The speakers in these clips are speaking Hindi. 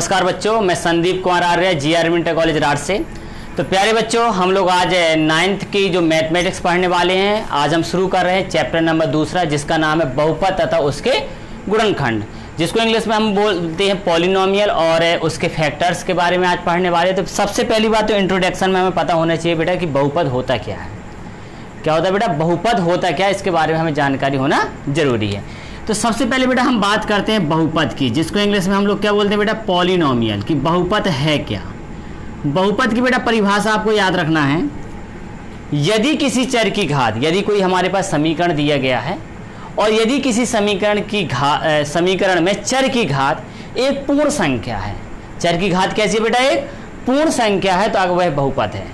नमस्कार बच्चों, मैं संदीप कुमार आर्य GR इंटर कॉलेज राठ से। तो प्यारे बच्चों, हम लोग आज 9th की जो मैथमेटिक्स पढ़ने वाले हैं। आज हम शुरू कर रहे हैं चैप्टर नंबर 2 जिसका नाम है बहुपद तथा उसके गुणनखंड, जिसको इंग्लिश में हम बोलते हैं पॉलिनोमियल, और उसके फैक्टर्स के बारे में आज पढ़ने वाले हैं। तो सबसे पहली बात तो इंट्रोडक्शन में हमें पता होना चाहिए बेटा कि बहुपद होता क्या है। क्या होता है बेटा बहुपद होता क्या है, इसके बारे में हमें जानकारी होना जरूरी है। तो सबसे पहले बेटा हम बात करते हैं बहुपद की, जिसको इंग्लिश में हम लोग क्या बोलते हैं बेटा पॉलिनोमियल, कि बहुपद है क्या। बहुपद की बेटा परिभाषा आपको याद रखना है। यदि किसी चर की घात, यदि कोई हमारे पास समीकरण दिया गया है और यदि किसी समीकरण में चर की घात एक पूर्ण संख्या है, चर की घात कैसी है बेटा, एक पूर्ण संख्या है, तो वह बहुपद है।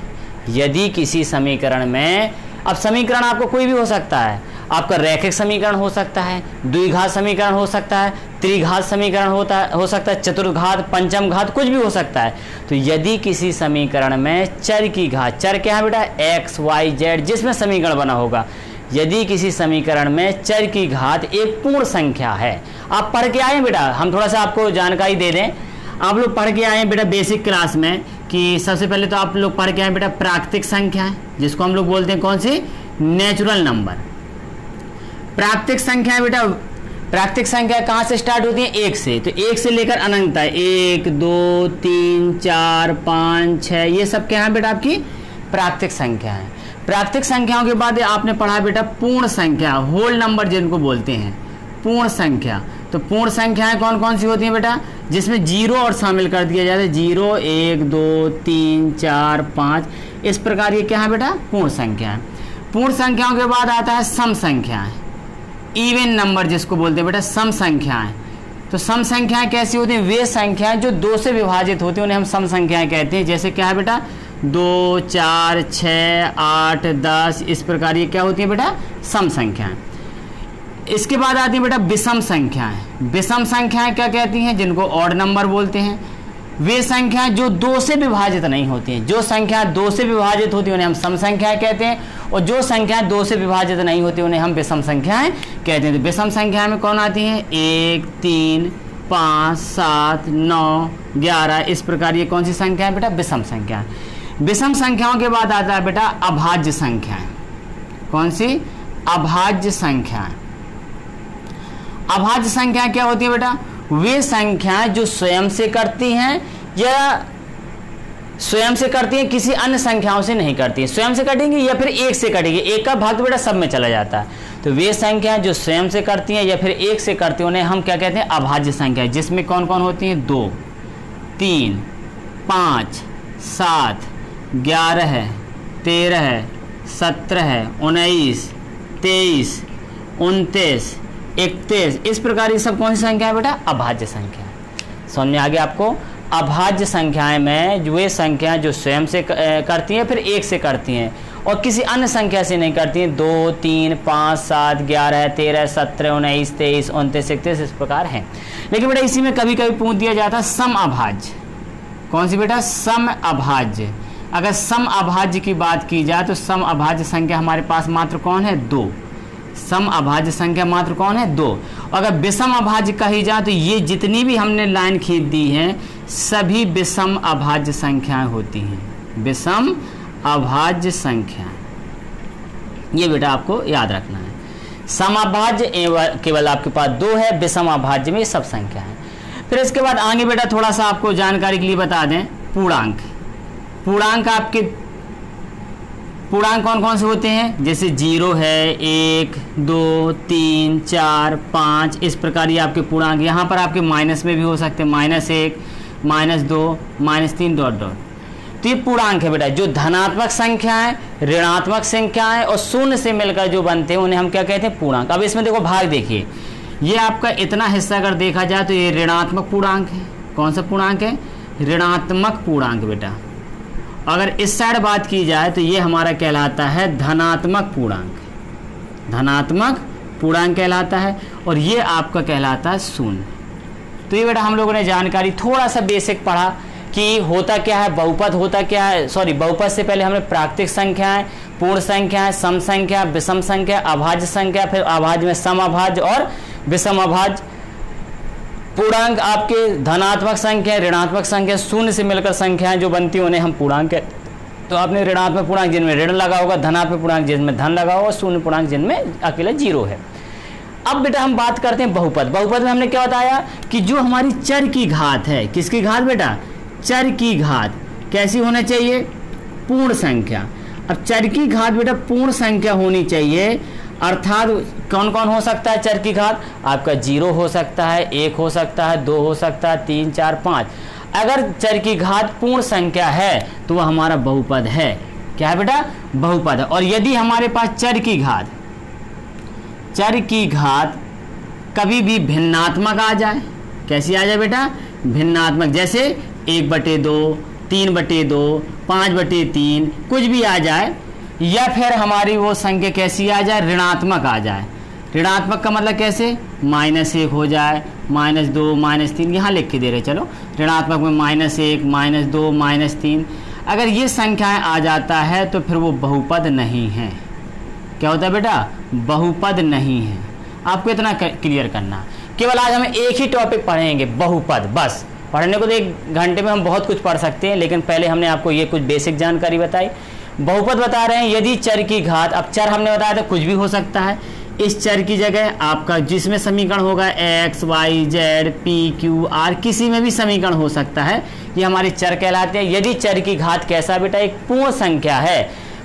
यदि किसी समीकरण में, अब समीकरण आपको कोई भी हो सकता है, आपका रैखिक समीकरण हो सकता है, द्विघात समीकरण हो सकता है, त्रिघात समीकरण हो सकता है, चतुर्घात, पंचम घात, कुछ भी हो सकता है। तो यदि किसी समीकरण में चर की घात, चर क्या है बेटा x, y, z, जिसमें समीकरण बना होगा, यदि किसी समीकरण में चर की घात एक पूर्ण संख्या है। आप पढ़ के आए बेटा, हम थोड़ा सा आपको जानकारी दे दें। आप लोग पढ़ के आए बेटा बेसिक क्लास में कि सबसे पहले तो आप लोग पढ़ के आए बेटा प्राकृतिक संख्या है, जिसको हम लोग बोलते हैं कौन सी, नेचुरल नंबर। प्राकृतिक संख्या है बेटा, प्राकृतिक संख्या कहाँ से स्टार्ट होती है, 1 से। तो 1 से लेकर अनंत है, 1 2 3 4 5 6, ये सब क्या है बेटा आपकी प्राकृतिक संख्या है। प्राकृतिक संख्याओं के बाद आपने पढ़ा बेटा पूर्ण संख्या, होल नंबर जिनको बोलते हैं पूर्ण संख्या। तो पूर्ण संख्याएं कौन कौन सी होती हैं बेटा, जिसमें जीरो और शामिल कर दिया जाता है, 0 1 2 3 4 5, इस प्रकार ये क्या है बेटा पूर्ण संख्या है। पूर्ण संख्याओं के बाद आता है सम संख्याएं, इवन नंबर जिसको बोलते हैं बेटा सम संख्याएं। तो सम संख्याएं कैसी होती हैं, वे संख्याएं जो 2 से विभाजित होती हैं उन्हें हम सम संख्याएं कहते हैं। जैसे क्या है बेटा 2 4 6 8 10, इस प्रकार ये क्या होती है बेटा सम संख्याएं। इसके बाद आती है बेटा विषम संख्याएं। विषम संख्याएं क्या कहती हैं, जिनको ऑड नंबर बोलते हैं। वे संख्याएं जो 2 से विभाजित नहीं होती हैं, जो संख्या 2 से विभाजित होती है उन्हें हम सम संख्याएं कहते हैं, और जो संख्याएं 2 से विभाजित नहीं होती उन्हें हम विषम संख्याएं कहते हैं। तो विषम संख्याएं में कौन आती हैं, 1 3 5 7 9 11, इस प्रकार ये कौन सी संख्या है बेटा विषम संख्या। विषम संख्याओं के बाद आता है बेटा अभाज्य संख्याएं। कौन सी, अभाज्य संख्याएं। अभाज्य संख्याएं क्या होती है बेटा, वे संख्याएं जो स्वयं से करती हैं या स्वयं से करती हैं, किसी अन्य संख्याओं से नहीं करती है। स्वयं से कटेंगी या फिर 1 से कटेगी, 1 का भाग तो बेटा सब में चला जाता है। तो वे संख्याएं जो स्वयं से करती हैं या फिर 1 से करती हैं उन्हें हम क्या कहते हैं अभाज्य संख्याएं, जिसमें कौन कौन होती हैं 2 3 5 7 11 13 17 19 23 29 31, इस प्रकार ये सब कौन सी संख्या है बेटा अभाज्य संख्या। समझ में आ गया आपको। अभाज्य संख्याएं में वे संख्याएं जो स्वयं से करती हैं फिर 1 से करती हैं और किसी अन्य संख्या से नहीं करती हैं, 2 3 5 7 11 13 17 19 23 29 31, इस प्रकार है। लेकिन बेटा इसी में कभी कभी पूछ दिया जाता है सम अभाज्य। कौन सी बेटा, सम अभाज्य। अगर सम अभाज्य की बात की जाए तो सम अभाज्य संख्या हमारे पास मात्र कौन है, 2। सम अभाज्य संख्या मात्र कौन है, 2। अगर विषम अभाज्य कही जाए तो ये जितनी भी हमने लाइन खींच दी है सभी विषम अभाज्य संख्याएं होती हैं। विषम अभाज्य संख्याएं, ये बेटा आपको याद रखना है। सम अभाज्य केवल आपके पास 2 है, विषम अभाज्य में सब संख्या है। फिर इसके बाद आगे बेटा थोड़ा सा आपको जानकारी के लिए बता दें पूर्णांक। पूर्णांक आपके पूर्णांक कौन कौन से होते हैं, जैसे 0 है, 1 2 3 4 5, इस प्रकार ये आपके पूर्णांक। यहाँ पर आपके माइनस में भी हो सकते हैं, -1 -2 -3 डॉट डॉट। तो ये पूर्णांक है बेटा, जो धनात्मक संख्याएं, ऋणात्मक संख्याएं और शून्य से मिलकर जो बनते हैं उन्हें हम क्या कहते हैं पूर्णांक। अब इसमें देखो भाग देखिए, ये आपका इतना हिस्सा अगर देखा जाए तो ये ऋणात्मक पूर्णांक है। कौन सा पूर्णांक है, ऋणात्मक पूर्णांक बेटा। अगर इस साइड बात की जाए तो ये हमारा कहलाता है धनात्मक पूर्णांक। धनात्मक पूर्णांक कहलाता है, और ये आपका कहलाता है शून्य। तो ये बेटा हम लोगों ने जानकारी थोड़ा सा बेसिक पढ़ा कि होता क्या है, बहुपद होता क्या है। सॉरी, बहुपद से पहले हमने प्राकृतिक संख्याएं, पूर्ण संख्याएं, सम संख्या, विषम संख्या, अभाज्य संख्या, फिर अभाज्य में सम अभाज्य और विषम अभाज्य, पूर्णांक आपके धनात्मक संख्या, ऋणात्मक संख्या, शून्य से मिलकर संख्याएं जो बनती हैं उन्हें हम पूर्णांक कहते हैं। तो आपने ऋणात्मक पूर्णांक जिनमें ऋण लगा होगा, धनात्मक पूर्णांक जिनमें धन लगा होगा, शून्य पूर्णांक जिनमें अकेला जीरो है। अब बेटा हम बात करते हैं बहुपद। बहुपद में हमने क्या बताया कि जो हमारी चर की घात है, किसकी घात बेटा? चर की घात कैसी होनी चाहिए? पूर्ण संख्या। अब चर की घात बेटा पूर्ण संख्या होनी चाहिए, अर्थात कौन कौन हो सकता है चर की घात? आपका 0 हो सकता है, 1 हो सकता है, 2 हो सकता है, 3, 4, 5। अगर चर की घात पूर्ण संख्या है तो वह हमारा बहुपद है। क्या है बेटा? बहुपद है। और यदि हमारे पास चर की घात कभी भी भिन्नात्मक आ जाए, कैसी आ जाए बेटा? भिन्नात्मक, जैसे 1/2, 3/2, 5/3, कुछ भी आ जाए, या फिर हमारी वो संख्या कैसी आ जाए? ऋणात्मक आ जाए। ऋणात्मक का मतलब कैसे? -1 हो जाए, -2, -3, यहाँ लिख के दे रहे, चलो ऋणात्मक में -1, -2, -3, अगर ये संख्याएं आ जाता है तो फिर वो बहुपद नहीं है। क्या होता है बेटा? बहुपद नहीं है। आपको इतना क्लियर करना। केवल आज हम एक ही टॉपिक पढ़ेंगे, बहुपद, बस। पढ़ने को तो 1 घंटे में हम बहुत कुछ पढ़ सकते हैं, लेकिन पहले हमने आपको ये कुछ बेसिक जानकारी बताई। बहुपद बता रहे हैं यदि चर की घात, अब चर हमने बताया था कुछ भी हो सकता है, इस चर की जगह आपका जिसमें समीकरण होगा x, y, z, p, q, r, किसी में भी समीकरण हो सकता है, ये हमारे चर कहलाते हैं। यदि चर की घात कैसा बेटा? एक पूर्ण संख्या है।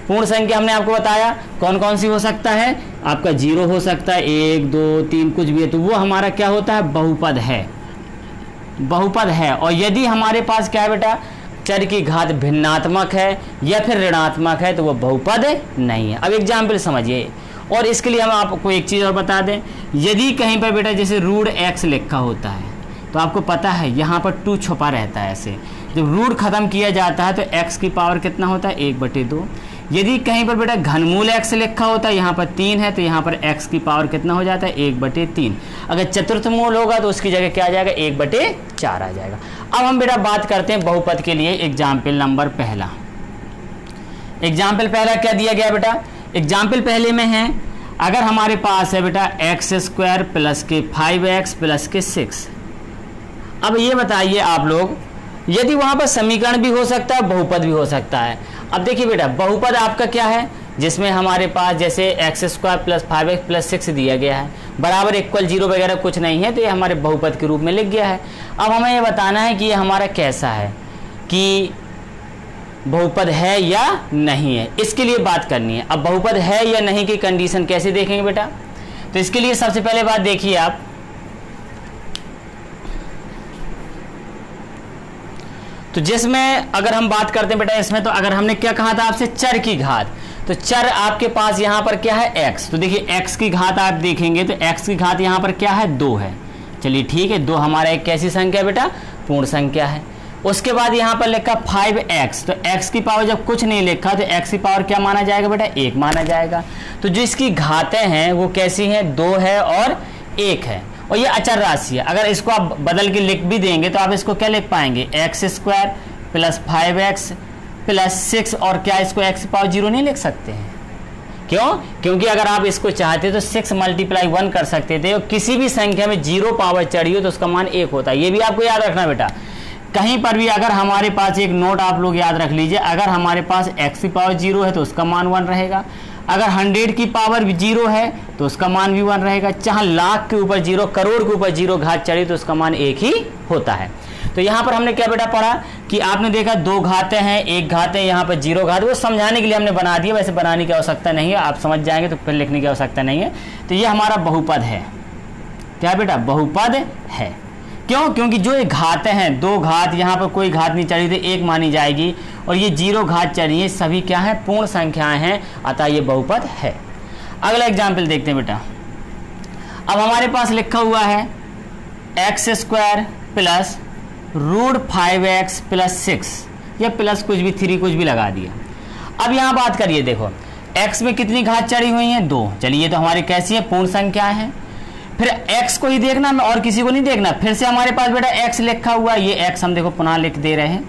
पूर्ण संख्या हमने आपको बताया कौन कौन सी हो सकता है, आपका 0 हो सकता है, 1, 2, 3, कुछ भी है, तो वो हमारा क्या होता है? बहुपद है। बहुपद है। और यदि हमारे पास क्या है बेटा? चर की घात भिन्नात्मक है या फिर ऋणात्मक है तो वो बहुपद नहीं है। अब एग्जाम्पल समझिए, और इसके लिए हम आपको एक चीज़ और बता दें, यदि कहीं पर बेटा जैसे √x लिखा होता है तो आपको पता है यहाँ पर 2 छुपा रहता है। ऐसे जब रूट खत्म किया जाता है तो x की पावर कितना होता है? 1/2। यदि कहीं पर बेटा घनमूल x लिखा होता है, यहाँ पर 3 है, तो यहाँ पर x की पावर कितना हो जाता है? 1/3। अगर चतुर्थ मूल होगा तो उसकी जगह क्या आ जाएगा? 1/4 आ जाएगा। अब हम बेटा बात करते हैं बहुपद के लिए। एग्जाम्पल नंबर पहला, एग्जाम्पल पहला क्या दिया गया बेटा? एग्जाम्पल पहले में है, अगर हमारे पास है बेटा x² + 5x + 6। अब ये बताइए आप लोग, यदि वहां पर समीकरण भी हो सकता है, बहुपद भी हो सकता है। अब देखिए बेटा, बहुपद आपका क्या है? जिसमें हमारे पास जैसे x² + 5x + 6 दिया गया है, बराबर = 0 वगैरह कुछ नहीं है, तो ये हमारे बहुपद के रूप में लिख गया है। अब हमें ये बताना है कि ये हमारा कैसा है, कि बहुपद है या नहीं है, इसके लिए बात करनी है। अब बहुपद है या नहीं की कंडीशन कैसे देखेंगे बेटा? तो इसके लिए सबसे पहले बात देखिए आप, तो जिसमें अगर हम बात करते हैं बेटा इसमें, तो अगर हमने क्या कहा था आपसे? चर की घात। तो चर आपके पास यहाँ पर क्या है? x। तो देखिए x की घात आप देखेंगे तो x की घात यहाँ पर क्या है? 2 है। चलिए ठीक है, 2 हमारा एक कैसी संख्या बेटा? पूर्ण संख्या है। उसके बाद यहाँ पर लिखा 5x, तो x की पावर जब कुछ नहीं लिखा तो x की पावर क्या माना जाएगा बेटा? 1 माना जाएगा। तो जो इसकी घातें हैं वो कैसी हैं? 2 है और 1 है, और ये अचर राशि है। अगर इसको आप बदल के लिख भी देंगे तो आप इसको क्या लिख पाएंगे? x² + 5x + 6, और क्या इसको x की पावर 0 नहीं लिख सकते हैं? क्यों? क्योंकि अगर आप इसको चाहते तो 6 × 1 कर सकते थे, और किसी भी संख्या में 0 पावर चढ़ी हो तो उसका मान 1 होता है। ये भी आपको याद रखना बेटा। कहीं पर भी अगर हमारे पास एक नोट आप लोग याद रख लीजिए, अगर हमारे पास x की पावर 0 है तो उसका मान 1 रहेगा, अगर 100 की पावर 0 है तो उसका मान भी 1 रहेगा, चाहे लाख के ऊपर 0, करोड़ के ऊपर 0 घात चढ़ी तो उसका मान 1 ही होता है। तो यहाँ पर हमने क्या बेटा पढ़ा कि आपने देखा 2 घातें हैं, 1 घात है, यहाँ पर 0 घात, वो समझाने के लिए हमने बना दिया, वैसे बनाने की आवश्यकता नहीं है, आप समझ जाएंगे तो फिर लिखने की आवश्यकता नहीं है। तो ये हमारा बहुपद है। क्या बेटा? बहुपद है। क्यों? क्योंकि जो ये घातें हैं, 2 घात, यहाँ पर कोई घात नहीं चढ़ी तो 1 मानी जाएगी, और ये 0 घात चढ़ी है, सभी क्या है? पूर्ण संख्याएं हैं, अतः ये बहुपद है। अगला एग्जाम्पल देखते हैं बेटा। अब हमारे पास लिखा हुआ है x² + √5x + 6, या प्लस कुछ भी, 3 कुछ भी लगा दिया। अब यहाँ बात करिए, देखो x में कितनी घात चढ़ी हुई हैं? 2। चलिए ये तो हमारी कैसी है? पूर्ण संख्याएं हैं। फिर x को ही देखना और किसी को नहीं देखना। फिर से हमारे पास बेटा x लिखा हुआ है, ये x हम देखो पुनः लिख दे रहे हैं,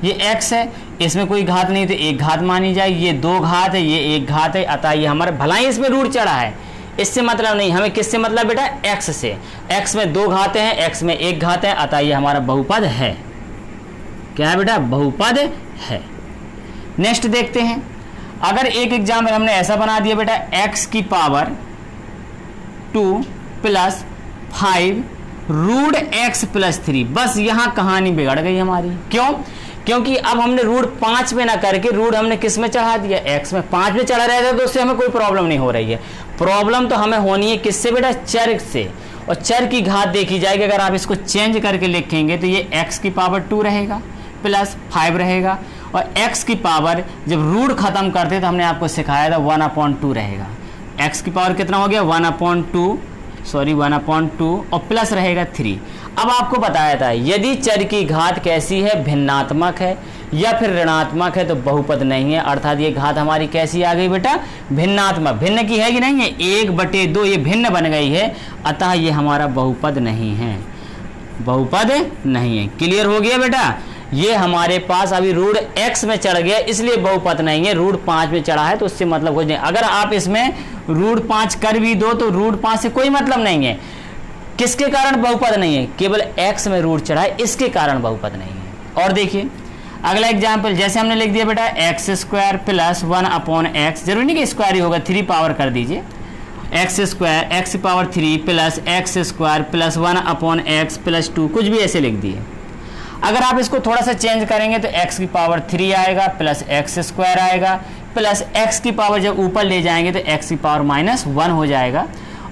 ये x है, इसमें कोई घात नहीं तो 1 घात मानी जाए, ये 2 घात है, ये 1 घात है, अतः ये हमारे भलाई इसमें रूट चढ़ा है, इससे मतलब नहीं, हमें किससे मतलब बेटा, x से। x में 2 घातें हैं, x में 1 घात है, अतः ये हमारा बहुपद है। क्या है बेटा, बहुपद है। नेक्स्ट देखते हैं, अगर एक एग्जाम्पल हमने ऐसा बना दिया बेटा, x की power 2 plus 5 root x plus 3, बस यहां कहानी बिगड़ गई हमारी। क्यों? क्योंकि अब हमने रूट 5 में ना करके रूट हमने किस में चढ़ा दिया, x में। 5 में चढ़ा रहता तो उससे हमें कोई प्रॉब्लम नहीं हो रही है। प्रॉब्लम तो हमें होनी है किससे बेटा, चर से। और चर की घात देखी जाएगी, अगर आप इसको चेंज करके लिखेंगे तो ये x की पावर 2 रहेगा प्लस 5 रहेगा, और x की पावर जब रूट खत्म करते तो हमने आपको सिखाया था 1/2 रहेगा। x की पावर कितना हो गया, 1/2 और प्लस रहेगा 3। अब आपको बताया था यदि चर की घात कैसी है, भिन्नात्मक है या फिर ऋणात्मक है तो बहुपद नहीं है। अर्थात ये घात हमारी कैसी आ गई बेटा, भिन्नात्मक। भिन्न की है कि नहीं है, 1/2 ये भिन्न बन गई है, अतः ये हमारा बहुपद नहीं है, बहुपद नहीं है। क्लियर हो गया बेटा, ये हमारे पास अभी रूट x में चढ़ गया इसलिए बहुपद नहीं है, रूट 5 में चढ़ा है तो उससे मतलब कुछ नहीं। अगर आप इसमें रूट 5 कर भी दो तो रूट 5 से कोई मतलब नहीं है। किसके कारण बहुपद नहीं है, केवल x में रूट चढ़ा है इसके कारण बहुपद नहीं है। और देखिए अगला एग्जाम्पल, जैसे हमने लिख दिया बेटा x² प्लस 1/x, जरूरी नहीं कि स्क्वायर ही होगा, 3 पावर कर दीजिए, x² x power 3 plus x² plus 1/x plus 2, कुछ भी ऐसे लिख दिए। अगर आप इसको थोड़ा सा चेंज करेंगे तो x की पावर 3 आएगा प्लस x² आएगा प्लस x की पावर जब ऊपर ले जाएंगे तो x की पावर -1 हो जाएगा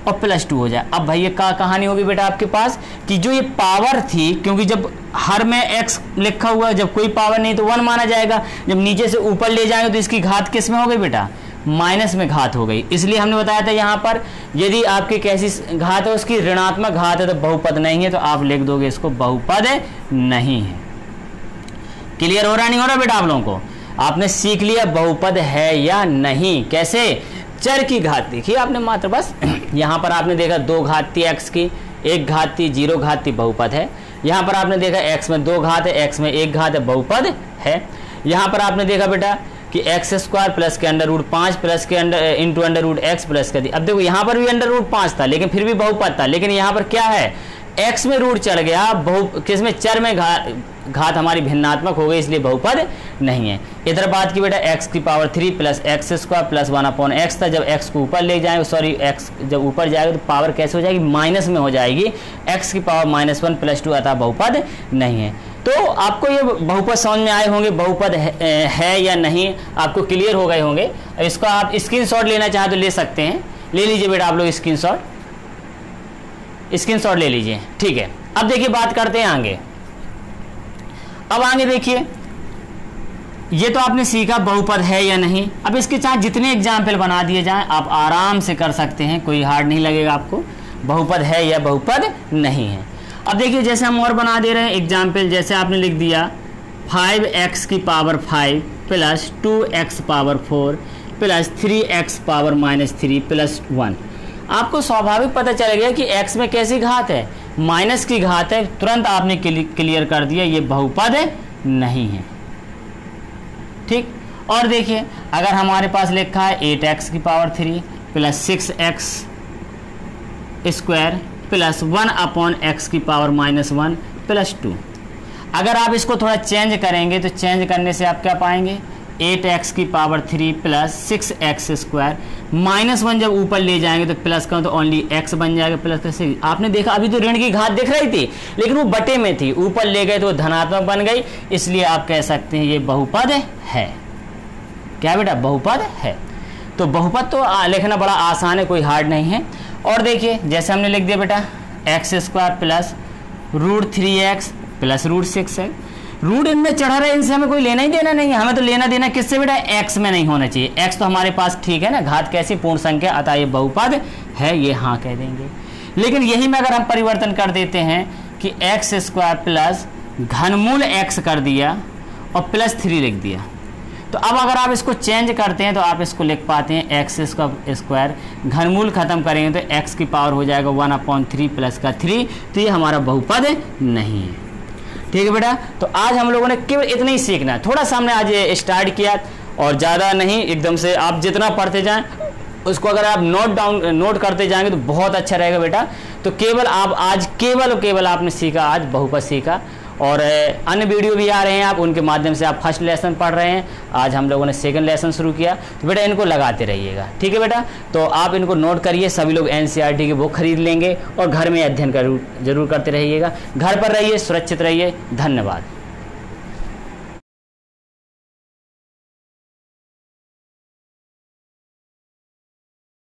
और प्लस 2 हो जाए। अब भाई ये क्या कहानी होगी बेटा आपके पास कि जो ये पावर थी, क्योंकि जब हर में x लिखा हुआ है, जब कोई पावर नहीं तो 1 माना जाएगा, जब नीचे से ऊपर ले जाएंगे तो इसकी घात किस में हो गई बेटा, माइनस में घात हो गई। इसलिए हमने बताया था यहाँ पर यदि आपकी कैसी घात है, उसकी ऋणात्मक घात है तो बहुपद नहीं है, तो आप लिख दोगे इसको बहुपद नहीं है। क्लियर हो रहा नहीं हो रहा बेटा आप लोगों को? आपने सीख लिया बहुपद है या नहीं। कैसे, चर की घात देखिए आपने मात्र बस यहाँ पर आपने देखा 2 घात थी x की, 1 घात थी, 0 घात थी, बहुपद है। यहाँ पर आपने देखा x में 2 घात है, x में 1 घात है, बहुपद है। यहाँ पर आपने देखा बेटा कि x² प्लस के अंडर रूट 5 प्लस के under into under root x plus कर दी। अब देखो यहाँ पर भी अंडर रूट 5 था लेकिन फिर भी बहुपद था, लेकिन यहाँ पर क्या है, x में रूट चढ़ गया, किसमें, चर में घात हमारी भिन्नात्मक हो गई इसलिए बहुपद नहीं है। इधर बात की बेटा x की power 3 plus x² plus 1/x था, जब x को ऊपर ले जाएंगे, सॉरी x जब ऊपर जाएगा तो पावर कैसे हो जाएगी, माइनस में हो जाएगी, x की पावर -1 प्लस 2, अतः बहुपद नहीं है। तो आपको ये बहुपद समझ में आए होंगे, बहुपद है या नहीं आपको क्लियर हो गए होंगे। इसका आप स्क्रीनशॉट लेना चाहें तो ले सकते हैं, ले लीजिए बेटा आप लोग स्क्रीनशॉट ले लीजिए, ठीक है। अब देखिए बात करते हैं आगे। अब आगे देखिए, ये तो आपने सीखा बहुपद है या नहीं। अब इसके चाहे जितने एग्जाम्पल बना दिए जाएं आप आराम से कर सकते हैं, कोई हार्ड नहीं लगेगा आपको, बहुपद है या बहुपद नहीं है। अब देखिए जैसे हम और बना दे रहे हैं एग्जाम्पल, जैसे आपने लिख दिया 5x की power 5 plus 2x power 4 plus 3x power -3 plus 1। आपको स्वाभाविक पता चल गया कि x में कैसी घात है, माइनस की घात है, तुरंत आपने क्लियर कर दिया ये बहुपद नहीं है, ठीक। और देखिए अगर हमारे पास लिखा है 8x की power 3 plus 6x square plus 1/x की पावर -1 प्लस 2, अगर आप इसको थोड़ा चेंज करेंगे तो चेंज करने से आप क्या पाएंगे, 8x की पावर 3 प्लस 6x स्क्वायर -1 जब ऊपर ले जाएंगे तो प्लस का तो ओनली x बन जाएगा प्लस 6। आपने देखा अभी तो ऋण की घात दिख रही थी लेकिन वो बटे में थी, ऊपर ले गए तो धनात्मक बन गई, इसलिए आप कह सकते हैं ये बहुपद है। क्या बेटा, बहुपद है। तो बहुपद तो लिखना बड़ा आसान है, कोई हार्ड नहीं है। और देखिए जैसे हमने लिख दिया बेटा x² plus root 3x plus root 6x, root इनमें चढ़ा रहा है, इनसे हमें कोई लेना ही देना नहीं है, हमें तो लेना देना किससे बेटा, x में नहीं होना चाहिए। x तो हमारे पास ठीक है ना, घात कैसी, पूर्ण संख्या, अतः ये बहुपद है, ये हाँ कह देंगे। लेकिन यही में अगर हम परिवर्तन कर देते हैं कि x² प्लस घनमूल x कर दिया और प्लस 3 लिख दिया, तो अब अगर आप इसको चेंज करते हैं तो आप इसको लिख पाते हैं x² घनमूल खत्म करेंगे तो x की पावर हो जाएगा 1/3 प्लस का 3, तो ये हमारा बहुपद नहीं है, ठीक है बेटा। तो आज हम लोगों ने केवल इतना ही सीखना है, थोड़ा सा हमने आज स्टार्ट किया और ज़्यादा नहीं, एकदम से आप जितना पढ़ते जाएं उसको अगर आप नोट करते जाएंगे तो बहुत अच्छा रहेगा बेटा। तो केवल आप आज केवल और केवल आपने सीखा, आज बहुपद सीखा, और अन्य वीडियो भी आ रहे हैं, आप उनके माध्यम से आप फर्स्ट लेसन पढ़ रहे हैं। आज हम लोगों ने सेकंड लेसन शुरू किया, तो बेटा इनको लगाते रहिएगा, ठीक है बेटा। तो आप इनको नोट करिए, सभी लोग एनसीईआरटी की बुक खरीद लेंगे और घर में अध्ययन जरूर करते रहिएगा। घर पर रहिए, सुरक्षित रहिए, धन्यवाद।